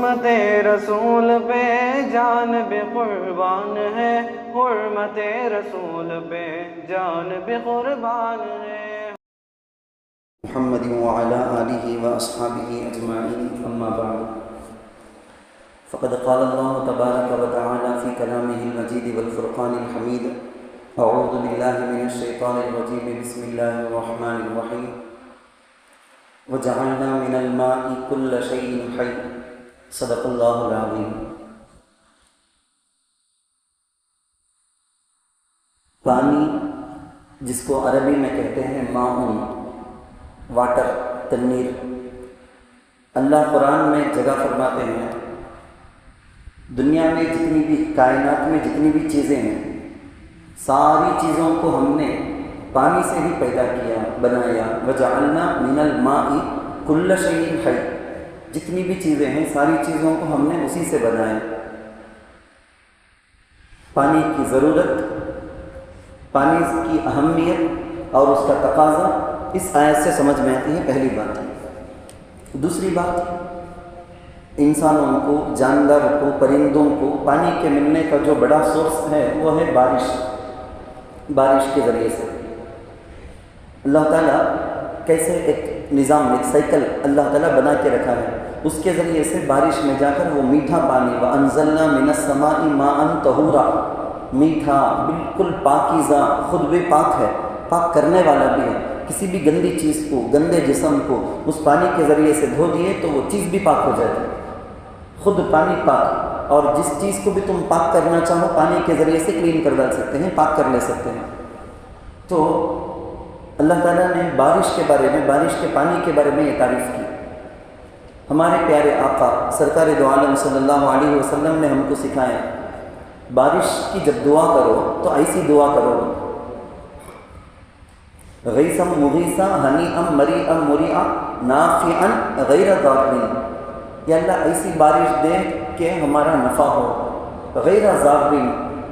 حرمت رسول پہ جان بھی قربان ہے، حرمت رسول پہ جان بھی قربان ہے۔ محمد وعلى آله وأصحابه أجمعين، أما بعد، فقد قال الله تبارك وتعالى في كلامه المجيد والفرقان الحميد: أعوذ بالله من الشيطان الرجيم، بسم الله الرحمن الرحيم، وجعلنا من الماء كل شيء حي، صدق الله العظيم۔ پانی جس کو عربی میں کہتے ہیں ماؤن، واٹر، تنیر، اللہ قرآن میں جگہ فرماتے ہیں دنیا میں جتنی بھی کائنات میں جتنی بھی چیزیں ہیں ساری چیزوں کو ہم نے پانی سے ہی پیدا کیا، بنایا۔ وجعلنا من الماء کل شیء حی، جتنی بھی چیزیں ہیں ساری چیزوں کو ہم نے اسی سے بنایا۔ پانی کی ضرورت، پانی کی اہمیت اور اس کا تقاضا اس آیت سے سمجھ میں آتی ہے، پہلی بات۔ دوسری بات، انسانوں کو، جاندار کو، پرندوں کو پانی کے ملنے کا جو بڑا سورس ہے وہ ہے بارش۔ بارش کے ذریعے سے اللہ تعالیٰ کیسے ایک نظام، ایک سائیکل اللہ تعالیٰ بنا کے رکھا ہے، اس کے ذریعے سے بارش میں جا کر وہ میٹھا پانی، وَأَنزَلْنَا مِنَ السَّمَاءِ مَاءً طَهُورًا، میٹھا، بالکل پاکیزہ، خود بھی پاک ہے، پاک کرنے والا بھی ہے۔ کسی بھی گندی چیز کو، گندے جسم کو اس پانی کے ذریعے سے دھو دیے تو وہ چیز بھی پاک ہو جاتی ہے۔ خود پانی پاک، اور جس چیز کو بھی تم پاک کرنا چاہو پانی کے ذریعے سے کلین کر ڈال سکتے ہیں، پاک کر لے سکتے ہیں۔ تو اللہ تعالیٰ نے بارش کے بارے میں، بارش کے پانی کے بارے میں یہ تعریف کی۔ ہمارے پیارے آقا سرکار دو عالم صلی اللہ علیہ وسلم نے ہم کو سکھایا بارش کی جب دعا کرو تو ایسی دعا کرو: غیثم مغیثا ہنیئم مریئم مریعا نافعا غیر ضار، یا اللہ ایسی بارش دے کہ ہمارا نفع ہو، غیر ضار،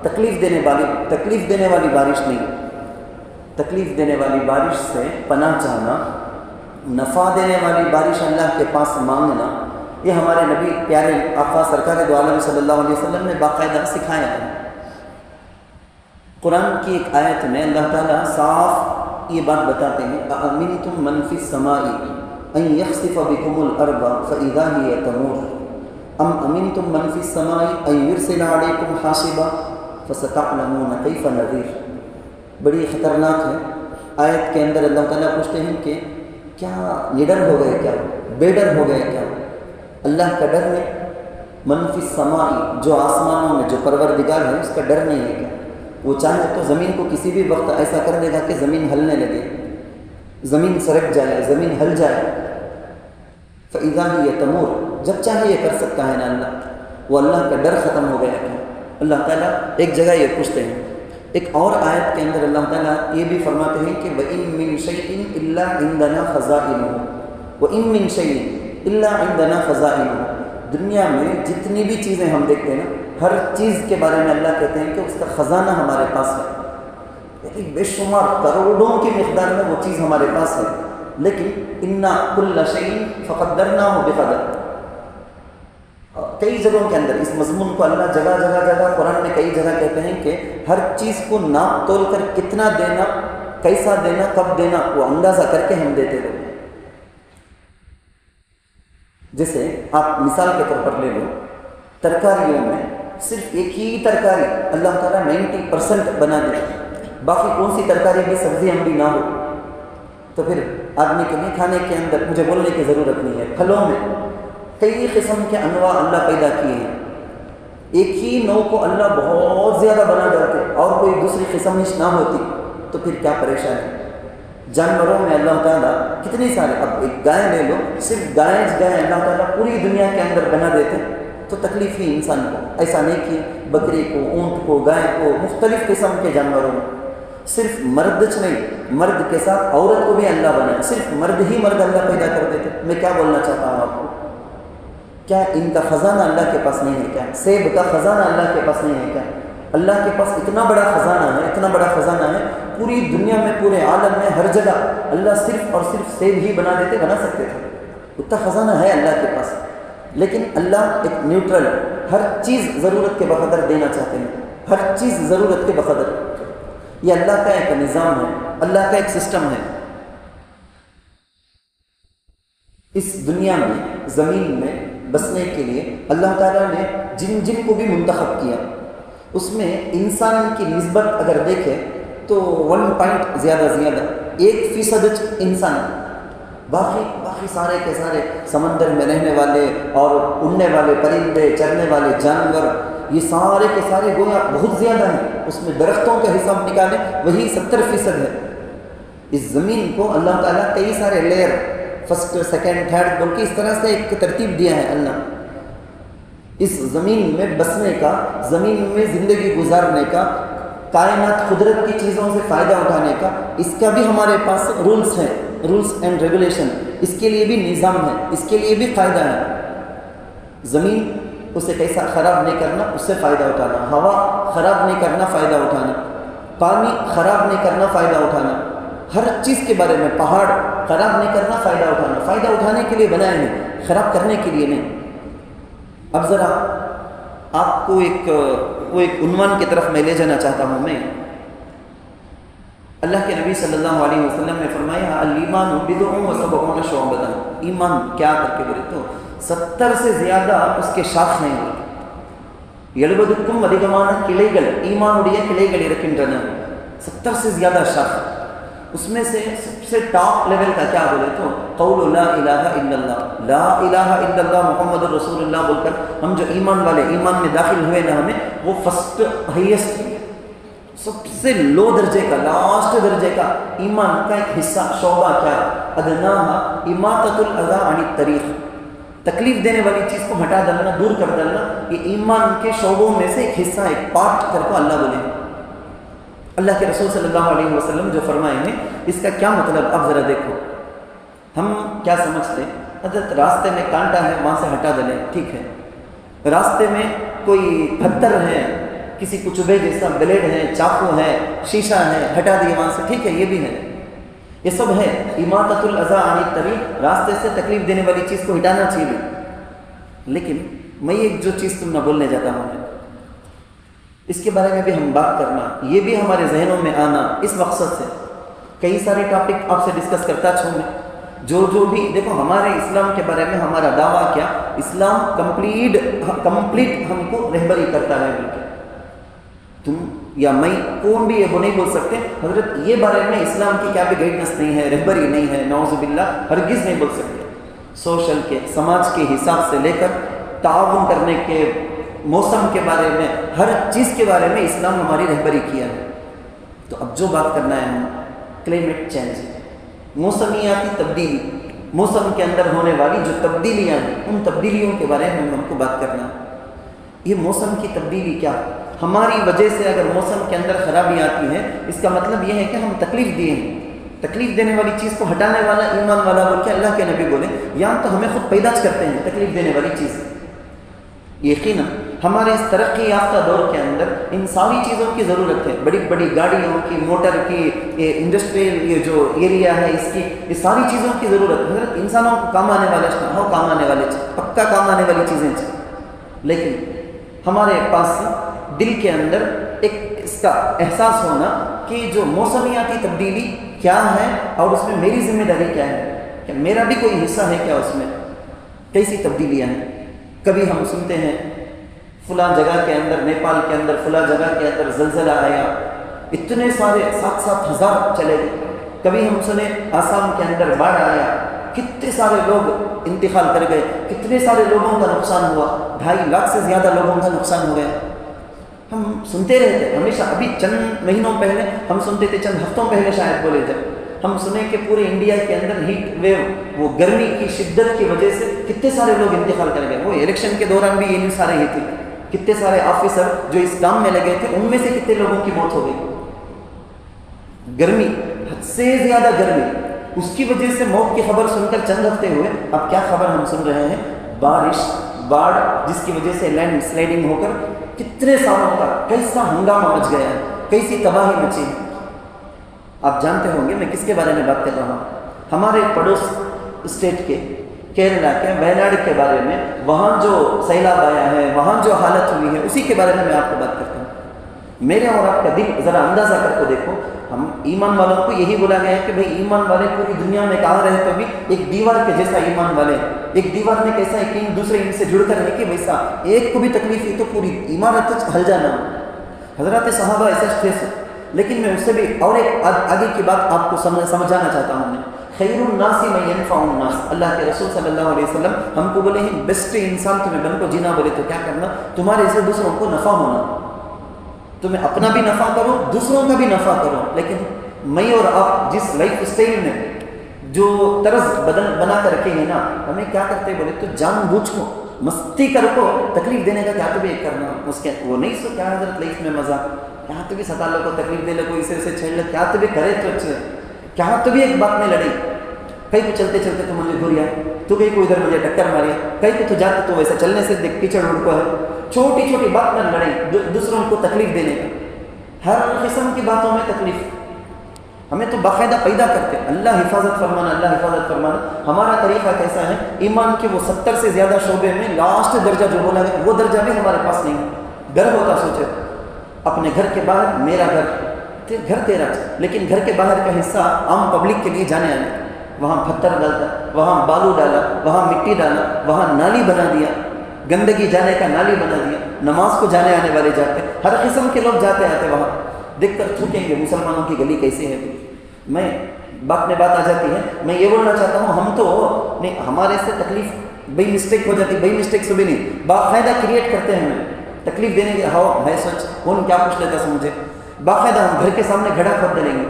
تکلیف دینے والی بارش نہیں۔ تکلیف دینے والی بارش سے پناہ چاہنا، نفع دینے والی بارش اللہ کے پاس مانگنا، یہ ہمارے نبی پیارے آقا سرکار دو عالم صلی اللہ علیہ وسلم نے باقاعدہ سکھایا ہے۔ قرآن کی ایک آیت میں اللہ تعالیٰ صاف یہ بات بتاتے ہیں: أَأَمِنْتُم مَّن فِي السَّمَاءِ أَن يَخْسِفَ بِكُمُ الْأَرْضَ فَإِذَا هِيَ تَمُورُ أَمْ أَمِنْتُم مَّن فِي السَّمَاءِ أَن يُرْسِلَ عَلَيْكُمْ حَاصِبًا فَسَتَعْلَمُونَ كَيْفَ نَذِيرٌ۔ بڑی خطرناک ہے۔ آیت کے اندر اللہ تعالیٰ پوچھتے ہیں کہ کیا نڈر ہو گئے، کیا بے ڈر ہو گئے، کیا اللہ کا ڈر نہیں؟ من فی السماء، جو آسمانوں میں جو پروردگار ہے اس کا ڈر نہیں ہے کیا؟ وہ چاہے تو زمین کو کسی بھی وقت ایسا کر دے گا کہ زمین ہلنے لگے، زمین سرک جائے، زمین ہل جائے۔ فَإِذَا هِيَ تَمُورُ، جب چاہے یہ کر سکتا ہے نا اللہ۔ وہ اللہ کا ڈر ختم ہو گیا کیا؟ اللہ تعالیٰ ایک جگہ یہ پوچھتے ہیں۔ ایک اور آیت کے اندر اللہ تعالیٰ یہ بھی فرماتے ہیں کہ وَإِن مِّن شَيْءٍ إِلَّا عِندَنَا خَزَائِنُهُ وَإِن مِّن شَيْءٍ إِلَّا عِندَنَا خَزَائِنُهُ۔ دنیا میں جتنی بھی چیزیں ہم دیکھتے ہیں نا، ہر چیز کے بارے میں اللہ کہتے ہیں کہ اس کا خزانہ ہمارے پاس ہے، یعنی بے شمار کروڑوں کی مقدار میں وہ چیز ہمارے پاس ہے، لیکن اِنَّا كُلَّ شَيْءٍ فَقَدَّرْنَاهُ بِقَدَرٍ۔ کئی جگہوں کے اندر اس مضمون کو اللہ جگہ قرآن میں کئی جگہ کہتے ہیں کہ ہر چیز کو ناپ تول کر کتنا دینا، کیسا دینا، کب دینا، وہ اندازہ کر کے ہم دیتے رہے۔ جیسے آپ مثال کے طور پر لے لو، ترکاریوں میں صرف ایک ہی ترکاری اللہ تعالیٰ 90% بنا دے، باقی کون سی ترکاری بھی سبزی ہم بھی نہ ہو، تو پھر آدمی کے لیے کھانے کے اندر مجھے بولنے کی ضرورت نہیں ہے۔ پھلوں میں کئی قسم کے انواع اللہ پیدا کیے ہیں، ایک ہی نوع کو اللہ بہت زیادہ بنا ڈالتے اور کوئی دوسری قسم ہی نہ ہوتی تو پھر کیا پریشانی۔ جانوروں میں اللہ تعالیٰ کتنی سارے، اب ایک گائے لے لو، صرف گائے اللہ تعالیٰ پوری دنیا کے اندر بنا دیتے تو تکلیف ہی انسان کو۔ ایسا نہیں کہ بکری کو، اونٹ کو، گائے کو، مختلف قسم کے جانوروں میں صرف مرد نہیں، مرد کے ساتھ عورت کو بھی اللہ بنا، صرف مرد ہی مرد اللہ پیدا کر دیتے۔ میں کیا بولنا چاہتا ہوں آپ کو، کیا ان کا خزانہ اللہ کے پاس نہیں ہے کیا؟ سیب کا خزانہ اللہ کے پاس نہیں ہے کیا؟ اللہ کے پاس اتنا بڑا خزانہ ہے، اتنا بڑا خزانہ ہے، پوری دنیا میں، پورے عالم میں، ہر جگہ اللہ صرف اور صرف سیب ہی بنا سکتے تھے، اتنا خزانہ ہے اللہ کے پاس۔ لیکن اللہ ایک نیوٹرل، ہر چیز ضرورت کے بقدر دینا چاہتے ہیں، ہر چیز ضرورت کے بقدر. یہ اللہ کا ایک نظام ہے، اللہ کا ایک سسٹم ہے. اس دنیا میں، زمین میں بسنے کے لیے اللہ تعالیٰ نے جن جن کو بھی منتخب کیا، اس میں انسان کی نسبت اگر دیکھیں تو 1 پوائنٹ زیادہ 1% انسان، باقی سارے کے سارے سمندر میں رہنے والے اور اڑنے والے پرندے، چرنے والے جانور، یہ سارے کے سارے گویا بہت زیادہ ہیں. اس میں درختوں کا حساب نکالیں وہی 70% ہے. اس زمین کو اللہ تعالیٰ کئی سارے لیئر، فرسٹ سیکنڈ تھرڈ بول کے اس طرح سے ایک ترتیب دیا ہے اللہ. اس زمین میں بسنے کا، زمین میں زندگی گزارنے کا، کائنات قدرت کی چیزوں سے فائدہ اٹھانے کا، اس کا بھی ہمارے پاس رولز ہیں، رولز اینڈ ریگولیشن. اس کے لیے بھی نظام ہے، اس کے لیے بھی قاعدہ ہے. زمین اسے کیسا خراب نہیں کرنا، اس سے فائدہ اٹھانا. ہوا خراب نہیں کرنا، فائدہ اٹھانا. پانی خراب نہیں کرنا، فائدہ اٹھانا. ہر چیز کے بارے میں، پہاڑ خراب نہیں کرنا، فائدہ اٹھانا. فائدہ اٹھانے کے لیے بنائے ہیں، خراب کرنے کے لیے نہیں. اب ذرا آپ کو ایک عنوان کی طرف میں لے جانا چاہتا ہوں. میں اللہ کے نبی صلی اللہ علیہ وسلم نے فرمایا الایمان بضع و سبعون شعبۃ. ایمان کیا کر کے بولے تو 70 سے زیادہ اس کے شاخ ہیں. 70க்கும் அதிகமான கிளைகள் ஈமானுடைய கிளைகள் இருக்கின்றன. 70 سے زیادہ شاخ. اس میں سے سب سے ٹاپ لیول کا کیا بولے تو قول لا الہ الا اللہ، لا الہ الا اللہ محمد رسول اللہ بول کر ہم جو ایمان والے، ایمان میں داخل ہوئے نا ہمیں، وہ فرسٹ ہائیسٹ، سب سے لو درجے کا، لاسٹ درجے کا ایمان کا ایک حصہ، شعبہ کیا؟ ادناہا اماطۃ الاذی عن الطریق. تکلیف دینے والی چیز کو ہٹا ڈالنا، دور کر ڈالنا، یہ ایمان کے شعبوں میں سے ایک حصہ، ایک پارٹ کر کو اللہ بولے. اللہ کے رسول صلی اللہ علیہ وسلم جو فرمائے ہیں، اس کا کیا مطلب؟ اب ذرا دیکھو، ہم کیا سمجھتے ہیں؟ حضرت راستے میں کانٹا ہے، وہاں سے ہٹا دیں، ٹھیک ہے. راستے میں کوئی پتھر ہے، کسی کچبے جیسا بلیڈ ہے، چاقو ہے، شیشہ ہے، ہٹا دیے وہاں سے، ٹھیک ہے، یہ بھی ہے. یہ سب ہے اماطۃ الاذی عن الطریق، راستے سے تکلیف دینے والی چیز کو ہٹانا چاہیے. لیکن میں ایک جو چیز تم نہ بولنے جاتا ہوں، اس کے بارے میں بھی ہم بات کرنا، یہ بھی ہمارے ذہنوں میں آنا اس مقصد سے. کئی سارے ٹاپک آپ سے ڈسکس کرتا چھوں میں، جو بھی دیکھو ہمارے اسلام کے بارے میں ہمارا دعویٰ کیا، اسلام کمپلیٹ ہم کو رہبری کرتا ہے. بلکہ تم یا میں کون بھی یہ وہ نہیں بول سکتے حضرت یہ بارے میں اسلام کی کیا بھی گائیڈنس نہیں ہے، رہبری نہیں ہے، نعوذ باللہ، ہرگز نہیں بول سکتے. سوشل کے، سماج کے حساب سے لے کر تعاون کرنے کے، موسم کے بارے میں، ہر چیز کے بارے میں اسلام ہماری رہبری کیا ہے. تو اب جو بات کرنا ہے ہم کلائمیٹ چینج، موسمیاتی تبدیلی، موسم کے اندر ہونے والی جو تبدیلیاں ہیں، ان تبدیلیوں کے بارے میں ہم کو بات کرنا. یہ موسم کی تبدیلی کیا، ہماری وجہ سے اگر موسم کے اندر خرابی آتی ہے، اس کا مطلب یہ ہے کہ ہم تکلیف دیے ہیں. تکلیف دینے والی چیز کو ہٹانے والا ایمان والا بول کے اللہ کے نبی بولے، یا تو ہمیں خود پیدا کرتے ہیں تکلیف دینے والی چیز. یقیناً ہمارے اس ترقی یافتہ دور کے اندر ان ساری چیزوں کی ضرورت ہے. بڑی بڑی گاڑیوں کی، موٹر کی، انڈسٹریل یہ جو ایریا ہے اس کی، یہ ساری چیزوں کی ضرورت ہے. حضرت انسانوں کو کام آنے والے کام آنے والے پکا کام آنے والی چیزیں چاہیے. لیکن ہمارے پاس دل کے اندر ایک اس کا احساس ہونا کہ جو موسمیاتی تبدیلی کیا ہے اور اس میں میری ذمہ داری کیا ہے، کہ میرا بھی کوئی حصہ ہے کیا اس میں. کیسی تبدیلیاں ہیں. کبھی ہم سنتے ہیں فلاں جگہ کے اندر، نیپال کے اندر فلاں جگہ کے اندر زلزلہ آیا، اتنے سارے 7,000 چلے گئے. کبھی ہم سنے آسام کے اندر باڑھ آیا، کتنے سارے لوگ انتقال کر گئے، کتنے سارے لوگوں کا نقصان ہوا، 2.5 لاکھ سے زیادہ لوگوں کا نقصان ہو گیا. ہم سنتے رہتے ہمیشہ. ابھی چند مہینوں پہلے ہم سنتے تھے، چند ہفتوں پہلے شاید بولے جب ہم سنے کہ پورے انڈیا کے اندر ہیٹ ویو، وہ گرمی کی شدت کی وجہ سے کتنے سارے لوگ انتقال کر گئے. وہ الیکشن کے دوران بھی یہ نیوز سارے ہی تھی. کتنے سارے آفیسر جو اس کام میں لگے تھے، ان میں سے کتنے لوگوں کی موت ہو گئی. گرمی، حد سے زیادہ گرمی، اس کی وجہ سے موت کی خبر سن کر چند ہفتے ہوئے. اب کیا خبر ہم سن رہے ہیں؟ بارش، باڑھ، جس کی وجہ سے لینڈ سلائڈنگ ہو کر کتنے سالوں کا کیسا ہنگامہ مچ گیا ہے، کیسی تباہی مچی. آپ جانتے ہوں گے میں کس کے بارے میں بات کر رہا ہوں. ہمارے پڑوس اسٹیٹ کے کیرلا کے ویناڈ کے بارے میں، وہاں جو سیلاب آیا ہے، وہاں جو حالت ہوئی ہے، اسی کے بارے میں آپ کو بات کرتا ہوں۔ میرے اور آپ کا دل ذرا اندازہ کر کے دیکھو، ہم ایمان والوں کو یہی بولا گیا ہے کہ بھئی ایمان والے پوری دنیا میں کہاں رہے تو بھی ایک دیوار کے جیسا ایمان والے، ایک دیوار میں کیسا ہے کہ دوسرے ان سے جڑ کر نہیں کہ ویسا ایک کو بھی تکلیف ہوئی تو پوری عمارت ہل جانا۔ حضرات صحابہ ایسا تھے، لیکن میں اس سے بھی اور ایک آگے کی بات آپ کو سمجھانا چاہتا ہوں۔ میں خیر الناس من ينفع الناس، اللہ کے رسول صلی اللہ علیہ وسلم ہم کو بولے ہیں بیسٹ انسان تمہیں بن کو جینا بولے تو کیا کرنا، تمہارے سے دوسروں کو نفع ہونا، تمہیں اپنا بھی نفع کرو دوسروں کا بھی نفع کرو۔ لیکن میں اور آپ جس لائف اسٹائل میں جو طرز بدن بنا کر رکھے ہیں نا، ہمیں کیا کرتے بولے تو جان بوجھ کو مستی کر کو تکلیف دینے کا کیا تو بھی کرنا، اس کے وہ نہیں سو کیا حضرت لائف میں مزہ، کیا تو بھی ستا لو کو تکلیف دے لے کو اسے سے چھیڑ لے، کیا تو بھی کرے تو اچھے، کیا تو بھی ایک بات میں لڑی، کہیں کو چلتے چلتے تو مجھے گھریا، تو کہیں کو ادھر مجھے ٹکر ماریا، کہیں کو تو جاتے تو ویسا چلنے سے دیکھ کیچڑ اڑ کو ہے، چھوٹی چھوٹی بات میں لڑیں، دوسروں کو تکلیف دینے کا، ہر قسم کی باتوں میں تکلیف، ہمیں تو باقاعدہ پیدا کرتے، اللہ حفاظت فرمانا، اللہ حفاظت فرمانا۔ ہمارا طریقہ کیسا ہے، ایمان کے وہ 70 سے زیادہ شعبے میں لاسٹ درجہ جو بولا گیا وہ درجہ بھی ہمارے پاس نہیں ہے۔ گھر ہوتا سوچے اپنے گھر کے باہر میرا گھر تیرا، لیکن گھر کے باہر کا حصہ عام پبلک کے لیے جانے آنے، وہاں پتھر ڈالتا، وہاں بالو ڈالا، وہاں مٹی ڈالا، وہاں نالی بنا دیا، گندگی جانے کا نالی بنا دیا، نماز کو جانے آنے والے جاتے، ہر قسم کے لوگ جاتے آتے، وہاں دیکھ کر تھوکیں گے مسلمانوں کی گلی کیسے ہے۔ میں بات میں بات آ جاتی ہے، میں یہ بولنا چاہتا ہوں ہم تو نہیں، ہمارے سے تکلیف بئی مسٹیک ہو جاتی، بئی مسٹیک سے بھی نہیں، باقاعدہ کریٹ کرتے ہیں ہمیں تکلیف دینے کے، ہاؤ ہے سچ کون کیا پوچھ لیتا سمجھے، باقاعدہ ہم گھر کے سامنے گھڑا کھود ڈالیں گے،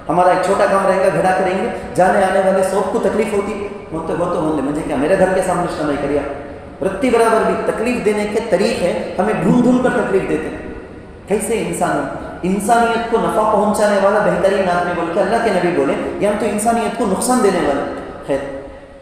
ہمارا ایک چھوٹا کام رہے گا، گھڑا کریں گے، جانے آنے والے سب کو تکلیف ہوتی، ہوتے وہ تو ہونے مجھے کیا، میرے گھر کے سامنے اس نہیں کریا، رتی برابر بھی تکلیف دینے کے طریقے ہمیں ڈھونڈ ڈھونڈ کر تکلیف دیتے ہیں۔ کیسے انسانیت کو نفع پہنچانے والا بہترین آدمی بول کے اللہ کے نبی بولے، یا تو انسانیت کو نقصان دینے والا۔ خیر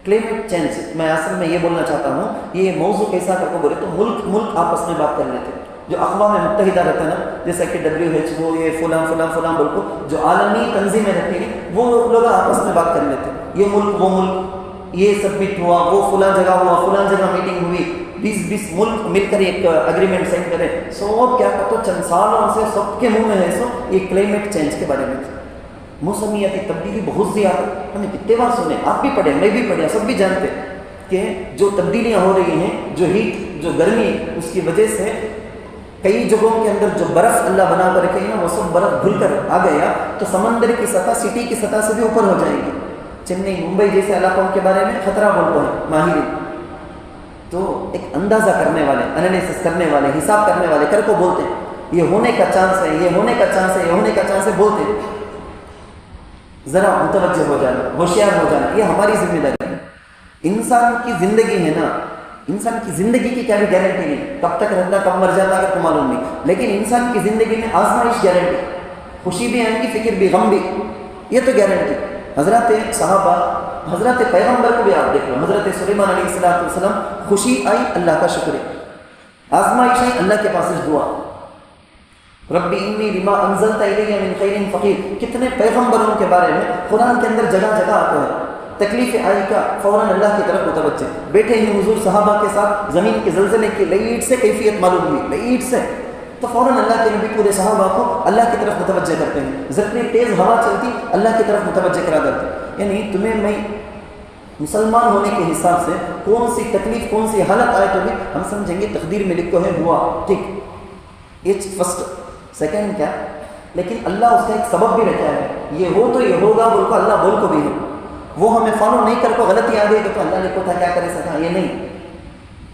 کلائمیٹ چینج، میں اصل میں یہ بولنا چاہتا ہوں، یہ موضوع کیسا کر کو بولے تو ملک آپس میں بات کر لیتے، جو اقوام متحدہ رہتا ہے نا، جیسا کہ WHO یہ فلاں فلاں فلاں بول کو جو عالمی تنظیمیں رہتی ہیں، وہ لوگ آپس میں بات کر لیتے، یہ ملک وہ ملک، یہ سبمٹ ہوا، وہ فلاں جگہ ہوا، فلاں جگہ میٹنگ ہوئی، 20 ملک مل کر ایک اگریمنٹ سائن کرے، سب کیا کرتے چند سالوں سے سب کے منہ میں ہے سو یہ کلائمیٹ چینج کے بارے میں، موسمیاتی تبدیلی بہت زیادہ، ہمیں کتنے بار سنے، آپ بھی پڑھے میں بھی پڑھے، سب بھی جانتے کہ جو تبدیلیاں ہو رہی ہیں، جو ہیٹ جو گرمی، اس کی وجہ سے کئی جگہوں کے اندر جو برف اللہ بنا کر رکھے نا، وہ سب برف گھل کر آ گیا تو سمندر کی سطح سٹی کی سطح سے بھی اوپر ہو جائے گی۔ چنئی ممبئی جیسے علاقوں کے بارے میں خطرہ بولتے ہیں ماہرین، تو ایک اندازہ کرنے والے، انالیسس کرنے والے، حساب کرنے والے کر کو بولتے ہیں یہ ہونے کا چانس ہے، یہ ہونے کا چانس ہے، یہ ہونے کا چانس ہے، بولتے ہیں۔ ذرا متوجہ ہو جانا، ہوشیار ہو جانا، یہ ہماری ذمہ داری ہے۔ انسان کی زندگی ہے نا، انسان کی زندگی کی کیا بھی گارنٹی نہیں، کب تک رہتا کب مر جاتا اگر کو معلوم نہیں، لیکن انسان کی زندگی میں آزمائش گارنٹی، خوشی بھی آئیں گی، فکر بھی، غم بھی، یہ تو گارنٹی۔ حضرات صحابہ، حضرت پیغمبر کو بھی آپ دیکھ لو، حضرت سلیمان علیہ السلام، خوشی آئی اللہ کا شکر ہے، آزمائش آئی اللہ کے پاس دعا، ربی انی لما انزلت الی من خیر فقیر، کتنے پیغمبروں کے بارے میں قرآن کے اندر جگہ جگہ آتا ہے، تکلیف آئی کا فوراً اللہ کی طرف متوجہ، بیٹھے ہی حضور صحابہ کے ساتھ زمین کے زلزلے کی لائٹ سے کیفیت معلوم ہوئی، لائٹ سے، تو فوراً اللہ کے نبی پورے صحابہ کو اللہ کی طرف متوجہ کرتے ہیں، جتنی تیز ہوا چلتی اللہ کی طرف متوجہ کرا دیتے، یعنی تمہیں میں مسلمان ہونے کے حساب سے کون سی تکلیف کون سی حالت آئے تو بھی ہم سمجھیں گے تقدیر میں لکھو ہے ہوا، ٹھیک، یہ فرسٹ، سیکنڈ کیا، لیکن اللہ اس کا ایک سبب بھی رکھا ہے، یہ ہو تو یہ ہوگا بول کو اللہ بول کو بھی ہے، وہ ہمیں فالو نہیں کر کو غلطی آ گئی تو اللہ لکھو تھا کیا کرے سکا، یہ نہیں،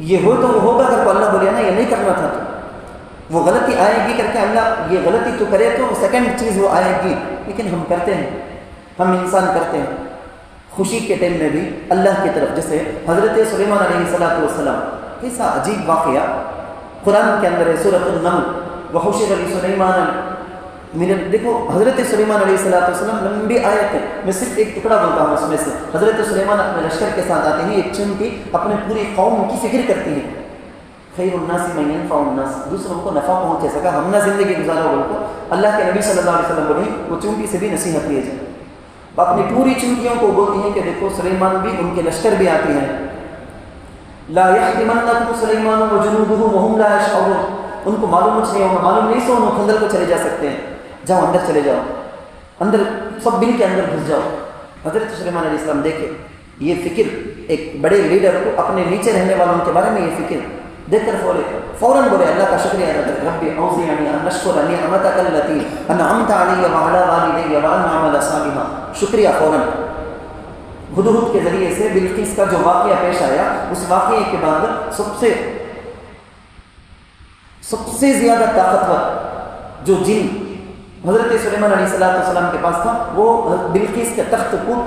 یہ ہو تو وہ ہوگا کر کو اللہ بولیا نا، یہ نہیں کرنا تھا تو وہ غلطی آئے گی کر کے اللہ یہ غلطی تو کرے تو سیکنڈ چیز وہ آئے گی، لیکن ہم کرتے ہیں، ہم انسان کرتے ہیں، خوشی کے ٹائم میں بھی اللہ کی طرف، جیسے حضرت سلیمان علیہ السلام، کیسا عجیب واقعہ قرآن کے اندر ہے، سورۃ النمل، وحشر لسلیمان دیکھو حضرت سلیمان علیہ السلام لمبی آیت ہے، میں صرف ایک ٹکڑا بولتا ہوں اس میں سے، حضرت سلیمان اپنے لشکر کے ساتھ آتے ہیں، ایک چنٹی اپنے پوری قوم کی فکر کرتی ہے، خیر الناس من ينفع الناس، دوسروں کو نفع پہنچے سکا، ہم نہ زندگی گزارو بول کو اللہ کے نبی صلی اللہ علیہ وسلم بولے وہ چونٹی سے بھی نصیحت لیے جائے، اپنی پوری چونٹیوں کو بولتی ہیں کہ دیکھو سلیمان بھی ان کے لشکر بھی آتی ہیں، لا یحتمنکم سلیمان وجنودہ وہم لا یشعرون، ان کو معلوم نہیں ہوگا، معلوم نہیں سو وہ خندق کو چلے جا سکتے ہیں، جاؤ اندر چلے جاؤ، اندر سب مل کے اندر گھس جاؤ۔ حضرت سلیمان علیہ السلام دیکھے یہ فکر ایک بڑے لیڈر کو اپنے نیچے رہنے والوں کے بارے میں یہ فکر دیکھ کر فوراً بولے اللہ کا شکریہ ادا کرے، رب اوزعنی ان اشکر نعمتک التی انعمت علی وعلی والدی وان اعمل صالحا، شکریہ فوراً۔ ہدہد کے ذریعے سے بلقیس کا جو واقعہ پیش آیا، اس واقعے کے بعد سب سے زیادہ طاقتور جو جن حضرت سلیمان علیہ السلام کے پاس تھا، وہ بلقیس کے تخت کو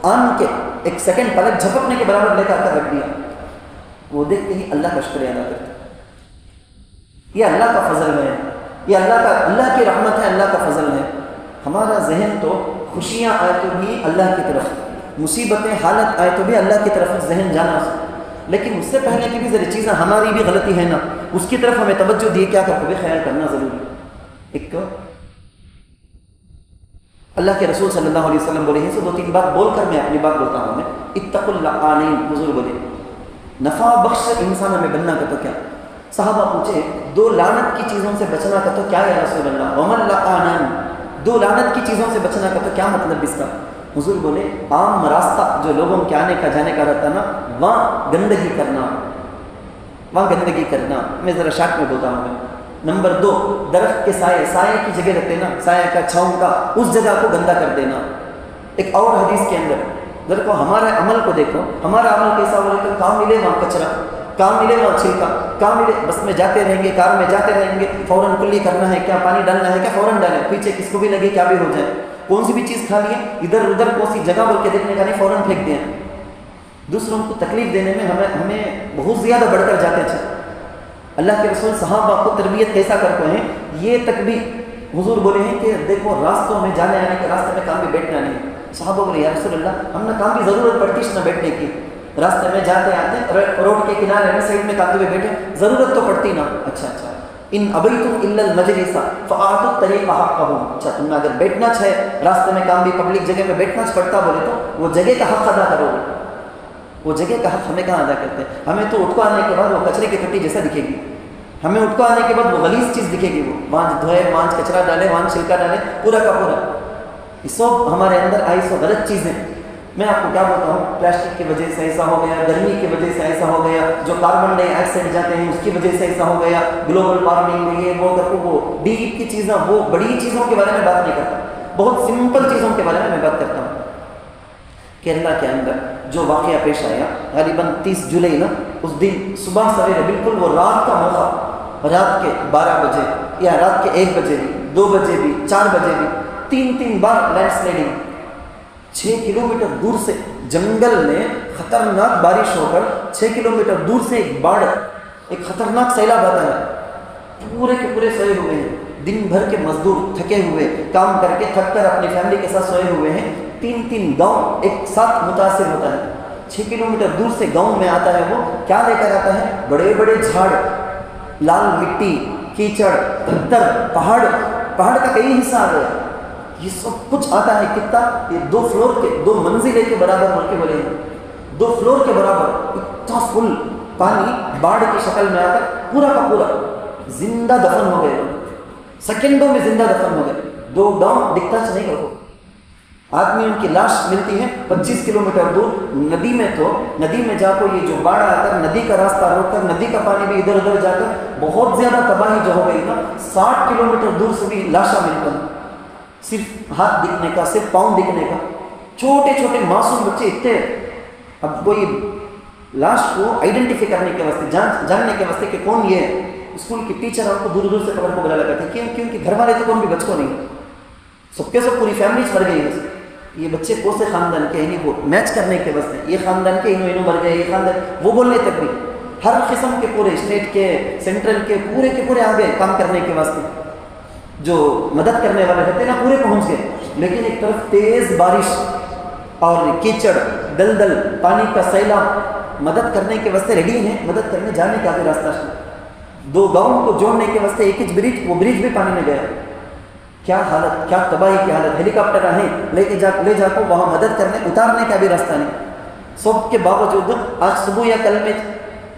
آن کے ایک سیکنڈ پلک جھپکنے کے برابر لے کر رکھ دیا۔ وہ دیکھتے ہی اللہ کا شکریہ ادا کرتے، یہ اللہ کا فضل ہے، یہ اللہ کی رحمت ہے، اللہ کا فضل ہے۔ ہمارا ذہن تو خوشیاں آئے تو بھی اللہ کی طرف، مصیبتیں حالت آئے تو بھی اللہ کی طرف ذہن جانا، لیکن اس سے پہلے کی بھی ذرا چیزیں ہماری بھی غلطی ہے نا، اس کی طرف ہمیں توجہ دی کیا کرتے ہوئے خیال کرنا ضروری ہے۔ ایک اللہ کے رسول صلی اللہ علیہ وسلم بولے ہیں، سو 2-3 بات بول کر میں اپنی بات بولتا ہوں۔ میں اتقوا اللعانین، حضور بولے نفع بخش انسان ہمیں بننا کا تو کیا؟ صحابہ پوچھے 2 لعنت کی چیزوں سے بچنا کا تو کیا یا رسول اللہ؟ ومن لعانان، 2 لعنت کی چیزوں سے بچنا کا تو کیا مطلب اس کا؟ حضور بولے عام راستہ جو لوگوں کے آنے کا جانے کا رہتا نا، وہاں گندگی کرنا، میں ذرا شارٹ میں بولتا ہوں۔ نمبر 2، درخت کے سائے کی جگہ رہتے نا، سائے کا چھاؤں کا، اس جگہ کو گندا کر دینا۔ ایک اور حدیث کے اندر دیکھو ہمارے عمل کو دیکھو، ہمارا عمل کیسا ہو رہا ہے؟ کہاں ملے وہاں کچرا، کہاں ملے وہاں چھلکا، کہاں ملے بس میں جاتے رہیں گے، کار میں جاتے رہیں گے، فوراً کلی کرنا ہے کیا، پانی ڈالنا ہے کیا، فوراً ڈالیں، پیچھے کس کو بھی لگے کیا بھی ہو جائے، کون سی بھی چیز کھا لیے ادھر ادھر کون سی جگہ بول کے دیکھنے کا نہیں، فوراً پھینک دیں۔ دوسروں کو تکلیف دینے میں ہمیں بہت زیادہ بڑھ کر جاتے تھے۔ اللہ کے رسول صحابہ کو تربیت کیسا کرتے ہیں، یہ تک بھی حضور بولے ہیں کہ دیکھو راستوں میں جانے آنے کے راستے میں کام بھی بیٹھنا نہیں۔ صحابہ بولے یا رسول اللہ ہم نے کام کی ضرورت پڑتی نہ بیٹھنے کی، راستے میں جاتے آتے روڈ کے کنارے میں سائڈ میں کام ہوئے بیٹھے، ضرورت تو پڑتی نا۔ اچھا ان ابیتم الا المجلس فآتوا الطریق حقہ، اچھا تم نے اگر بیٹھنا ہے راستے میں کام بھی پبلک جگہ میں بیٹھنا پڑتا بولے تو وہ جگہ کا حق ادا کرو، وہ جگہ کا حق ہمیں کہاں ادا کرتے ہیں؟ ہمیں تو اٹھ کو آنے کے بعد وہ کچرے کی کٹی جیسا دکھے گی، ہمیں اٹھ کو آنے کے بعد وہ غلیظ چیز دکھے گی، وہ وہاں دھوئے، وہاں کچرا ڈالے، وہاں چھلکا ڈالے، پورا کا پورا یہ سب ہمارے اندر آئی سو غلط چیزیں۔ میں آپ کو کیا بتا ہوں، پلاسٹک کی وجہ سے ایسا ہو گیا، گرمی کی وجہ سے ایسا ہو گیا، جو کاربن ڈائی آکسائڈ جاتے ہیں اس کی وجہ سے ایسا ہو گیا، گلوبل وارمنگ، یہ وہ ڈیپ کی چیزیں، وہ بڑی چیزوں کے بارے میں بات نہیں کرتا، بہت سمپل چیزوں کے بارے میں بات کرتا ہوں۔ کیرلا کے اندر جو واقعہ پیش آیا غالباً 30 جولائی نا، اس دن صبح سویرے بالکل وہ رات کا موقع، رات کے 12 بجے یا رات کے 1 بجے بھی، 2 بجے بھی، 4 بجے بھی، 3 بار لینڈ سلائڈنگ، 6 کلومیٹر دور سے جنگل میں خطرناک بارش ہو کر 6 کلومیٹر دور سے ایک باڑھ، ایک خطرناک سیلاب آتا ہے، پورے کے پورے سوئے ہوئے ہیں، دن بھر کے مزدور تھکے ہوئے، کام کر کے تھک کر اپنی فیملی کے ساتھ سوئے ہوئے ہیں، 3 گاؤں ایک ساتھ متاثر ہوتا ہے، 6 کلومیٹر دور سے گاؤں میں آتا ہے، وہ کیا لے کر آتا ہے؟ بڑے بڑے جھاڑ، لال مٹی، کیچڑ، پتھر، پہاڑ کا کئی حصہ آ گیا، یہ سب کچھ آتا ہے کتنا؟ یہ 2 فلور کے 2 منزلے کے برابر مل کے بولے ہیں، 2 فلور کے برابر اتنا فل پانی باڑھ کی شکل میں آ کر پورا کا پورا زندہ دفن ہو گئے، سیکنڈوں میں زندہ دفن ہو گئے، 2 گاؤں دکھتا نہیں کرو، آدمی ان کی لاش ملتی ہے 25 کلومیٹر دور ندی میں، تو ندی میں جا کو یہ جو باڑھ آ کر ندی کا راستہ روک کر ندی کا پانی بھی ادھر ادھر جا کر بہت زیادہ تباہی جو ہو گئی نا، 60 کلومیٹر دور سے بھی لاشاں مل کر، صرف ہاتھ دکھنے کا، صرف پاؤں دکھنے کا، چھوٹے چھوٹے معصوم بچے اتنے۔ اب کوئی لاش کو آئیڈینٹیفائی کرنے کے واسطے، جاننے کے واسطے کہ کون یہ ہے، اسکول کی ٹیچر آپ کو دور دور سے قبر کو بلا لگا تھے، کیونکہ گھر والے تو کون بھی بچ کو نہیں، سب کے سب پوری فیملی مر گئی ہے، یہ بچے کون سے خاندان کے ہیں، وہ میچ کرنے کے واسطے یہ خاندان کے انہوں مر گئے، یہ خاندان وہ بولنے تک بھی، ہر قسم کے پورے اسٹیٹ کے، سینٹرل کے، پورے کے پورے آگے کام کرنے کے واسطے، جو مدد کرنے والے رہتے نا پورے پہنچ گئے، لیکن ایک طرف تیز بارش اور کیچڑ، دلدل، پانی کا سیلاب، مدد کرنے کے واسطے ریڈی ہیں، مدد کرنے جانے کا بھی راستہ، 2 گاؤں کو جوڑنے کے واسطے ایک ہی برج، وہ برج بھی پانی میں گیا، کیا حالت، کیا تباہی کی حالت، ہیلی کاپٹر آئے لے جا کو وہاں مدد کرنے، اتارنے کا بھی راستہ نہیں، سب کے باوجود آج صبح یا کل میں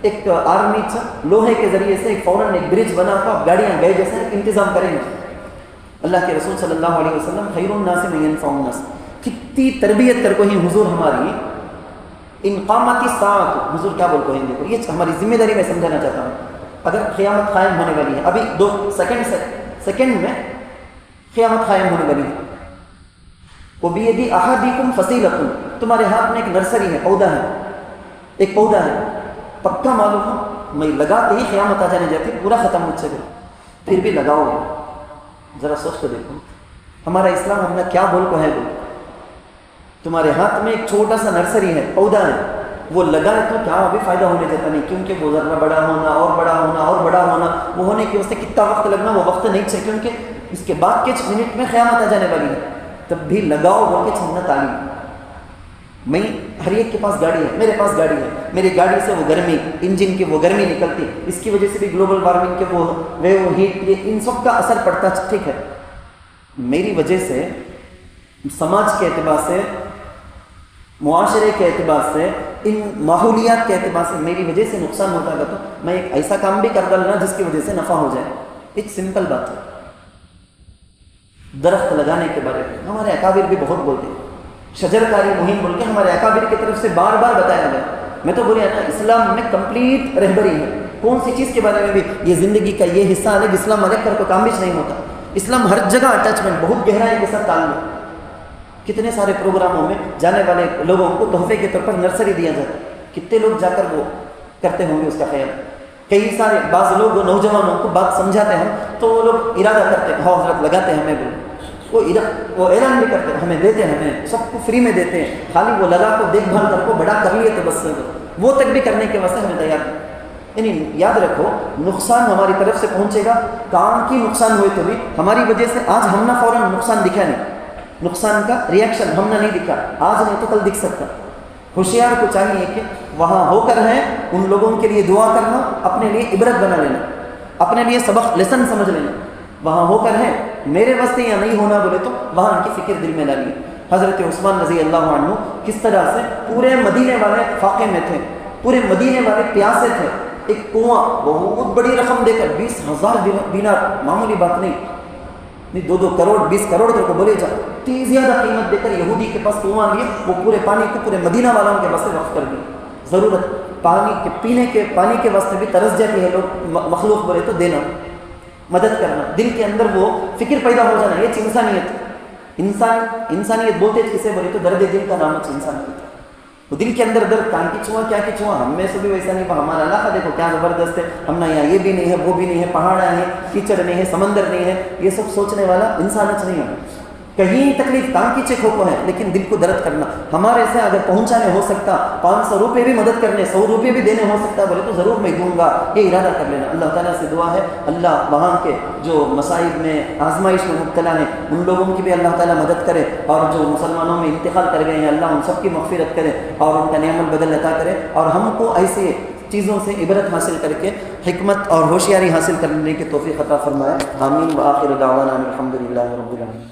ایک آرمی لوہے کے ذریعے سے فوراً ایک برج بنا کر گاڑیاں گئے جیسے انتظام کریں گے. اللہ کے رسول صلی اللہ علیہ وسلم خیر الناس من ينفع الناس، کتنی تربیت کر کو ہی حضور ہماری ان قامت الساعۃ، حضور کیا بول کو ہندی کو، یہ ہماری ذمہ داری میں سمجھانا چاہتا ہوں. اگر قیامت قائم ہونے والی ہے، ابھی 2 سیکنڈ میں قیامت قائم ہونے والی ہے. وَبِيَدِ أَحَدِكُمْ فَصِيلَةٌ، تمہارے ہاتھ میں ایک نرسری ہے، پودا ہے، ایک پودا ہے، پکا معلوم ہو میں لگاتے ہی قیامت آ جانے جاتی، پورا ختم مجھ سے کرو، پھر بھی لگاؤ. ذرا سوچ کے دیکھو ہمارا اسلام ہم نے کیا بول کو ہے. بول تمہارے ہاتھ میں ایک چھوٹا سا نرسری ہے، پودا ہے، وہ لگائے تو کیا ابھی فائدہ ہونے دیتا نہیں، کیونکہ وہ ذرا بڑا ہونا اور بڑا ہونا اور بڑا ہونا، وہ ہونے کی واسطے کتنا وقت لگنا وہ وقت نہیں چاہیے، کیونکہ اس کے بعد کے منٹ میں قیامت آ جانے والی ہے. تب بھی لگاؤ بول کے چھوڑنا تعلیم. میں ہر ایک کے پاس گاڑی ہے، میرے پاس گاڑی ہے، میری گاڑی سے وہ گرمی، انجن کی وہ گرمی نکلتی، اس کی وجہ سے بھی گلوبل وارمنگ کے وہ ہیٹ، یہ ان سب کا اثر پڑتا. ٹھیک ہے، میری وجہ سے سماج کے اعتبار سے، معاشرے کے اعتبار سے، ان ماحولیات کے اعتبار سے میری وجہ سے نقصان ہوتا ہے، تو میں ایک ایسا کام بھی کر ڈالنا جس کی وجہ سے نفع ہو جائے. ایک سمپل بات ہے. درخت لگانے کے بارے میں ہمارے اکابر بھی بہت بولتے ہیں، شجر کاری مہم بول کے ہمارے اکابر کی طرف سے بار بار بتایا گیا. میں تو بولے نا اسلام میں کمپلیٹ رہبری ہے، کون سی چیز کے بارے میں بھی یہ زندگی کا یہ حصہ الگ، اسلام الگ کر کو کام بھی نہیں ہوتا. اسلام ہر جگہ اٹیچمنٹ، بہت گہرائی کے ساتھ تعلق. کتنے سارے پروگراموں میں جانے والے لوگوں کو تحفے کے طور پر نرسری دیا جاتا ہے، کتنے لوگ جا کر وہ کرتے ہوں گے اس کا خیال. کئی سارے بعض لوگ نوجوانوں کو بات سمجھاتے ہیں تو وہ لوگ ارادہ کرتے ہیں، ہاں حضرت لگاتے ہیں ہمیں، بولے وہ اعلان بھی کرتے ہیں ہمیں دیتے ہیں، ہمیں سب کو فری میں دیتے ہیں، خالی وہ لگا کو دیکھ بھال کر کو بڑا کر لیے تو بس وہ تک بھی کرنے کے واسطے ہمیں تیار. یعنی یاد رکھو نقصان ہماری طرف سے پہنچے گا، کام کی نقصان ہوئے تو بھی ہماری وجہ سے. آج ہم نے فوراً نقصان دکھا نہیں، نقصان کا ریئیکشن ہم نے نہیں دکھا، آج نہیں تو کل دکھ سکتا. ہوشیار کو چاہیے کہ وہاں ہو کر ہیں ان لوگوں کے لیے دعا کرنا، اپنے لیے عبرت بنا لینا، اپنے لیے سبق لیسن سمجھ لینا. وہاں ہو کر ہیں میرے واسطے یا نہیں ہونا بولے تو وہاں ان کی فکر دل میں ڈالیے. حضرت عثمان رضی اللہ عنہ کس طرح سے پورے مدینے والے فاقے میں تھے، پورے مدینے والے پیاسے تھے. ایک کنواں بہت بڑی رقم دے کر 20,000 دینار، معمولی بات نہیں، 2 کروڑ 20 کروڑ تک کو بولے جا، اتنی زیادہ قیمت دے کر یہودی کے پاس کنواں لیے، وہ پورے پانی کو پورے مدینہ والوں کے واسطے وقف کر دی. ضرورت پانی کے پینے کے پانی کے واسطے بھی ترس جاتی ہے، لوگ مخلوق بولے تو دینا، مدد کرنا، دل کے اندر وہ فکر پیدا ہو جانا. یہ انسانیت، انسانیت بولتے کسے بولے تو درد دل کا نام ہے انسانیت. وہ دل کے اندر درد، کان کی چواں کیا کی چواں، ہم میں سے بھی ویسا نہیں، ہمارا علاقہ دیکھو کیا زبردست ہے، ہم نہ یہاں یہ بھی نہیں ہے وہ بھی نہیں ہے، پہاڑ ہیں، کیچڑ نہیں ہے، سمندر نہیں ہے، یہ سب سوچنے والا انسانیت نہیں ہے. کہیں تکلیف کان کی چیک ہو ہے، لیکن دل کو درد کرنا ہمارے سے اگر پہنچانے ہو سکتا، 500 روپے بھی مدد کرنے، 100 روپے بھی دینے ہو سکتا بولے تو ضرور میں دوں گا، یہ ارادہ کر لینا. اللہ تعالیٰ سے دعا ہے اللہ وہاں کے جو مصائب میں آزمائش میں مبتلا ہیں ان لوگوں کی بھی اللہ تعالیٰ مدد کرے، اور جو مسلمانوں میں انتقال کر گئے ہیں اللہ ان سب کی مغفرت کرے اور ان کا نعم البدل عطا کرے، اور ہم کو ایسے چیزوں سے عبرت حاصل کر کے حکمت اور ہوشیاری حاصل کرنے کی توفیق عطا فرمائے. آمین. وآخر دعوانا الحمدللہ رب العالمین.